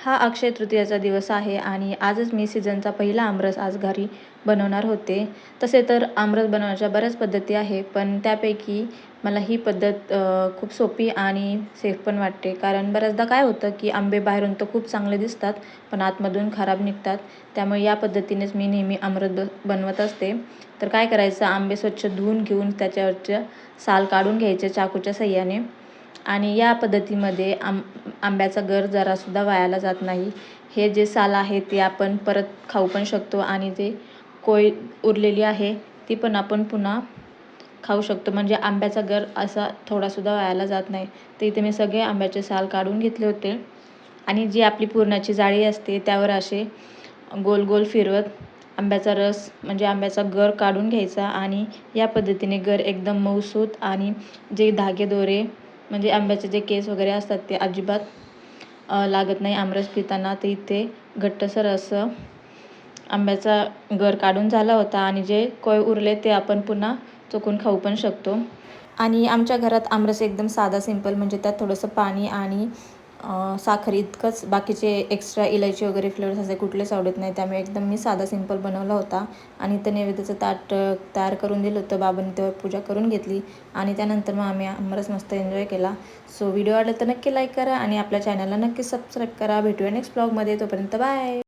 हा अक्षय तृतीयाचा दिवस आहे आणि आजच मी सीझनचा पहिला आमरस आज घरी बनवणार होते. तसे तर आमरस बनवण्याच्या बऱ्याच पद्धती आहे, पण त्यापैकी मला ही पद्धत खूप सोपी आणि सेफ पण वाटते. कारण बऱ्याचदा काय होतं की आंबे बाहेरून तर खूप चांगले दिसतात, पण आतमधून खराब निघतात. त्यामुळे या पद्धतीनेच मी नेहमी आमरस बनवत असते. तर काय करायचं, आंबे स्वच्छ धुवून घेऊन त्याच्यावरचं साल काढून घ्यायचे चाकूच्या साहाय्याने. आणि या पद्धतीमध्ये आंब्याचा गर जरासुद्धा वायाला जात नाही. हे जे साल आहे ते आपण परत खाऊ पण शकतो आणि जे कोय उरलेली आहे ती पण आपण पुन्हा खाऊ शकतो. म्हणजे आंब्याचा गर असा थोडासुद्धा वायाला जात नाही. तर इथे मी सगळे आंब्याचे साल काढून घेतले होते आणि जी आपली पुरणाची जाळी असते त्यावर असे गोल गोल फिरवत आंब्याचा रस म्हणजे आंब्याचा गर काढून घ्यायचा आणि या पद्धतीने गर एकदम मऊसूत आणि जे धागेदोरे म्हणजे आंब्याचे जे केस वगैरे असतात ते अजिबात लागत नाही आमरस पिताना. ते इथे घट्टसर असं आंब्याचा गर काढून झाला होता आणि जे कोय उरले ते आपण पुन्हा चोखून खाऊ पण शकतो. आणि आमच्या घरात आमरस एकदम साधा सिंपल, म्हणजे त्यात थोडंसं पाणी आणि साखर इतकंच, बाकीचे एक्स्ट्रा इलायची वगैरे फ्लेवर्स असे कुठलेच आवडत नाही. त्यामुळे एकदम मी साधा सिंपल बनवला होता आणि ते नैवेद्याचं ताट तयार करून दिलं होतं. बाबांनी तेव्हा पूजा करून घेतली आणि त्यानंतर मग आम्ही आमरस मस्त एन्जॉय केला. सो व्हिडिओ आवडला तर नक्की लाईक करा आणि आपल्या चॅनलला नक्की सबस्क्राईब करा. भेटूया नेक्स्ट ब्लॉगमध्ये. तोपर्यंत बाय.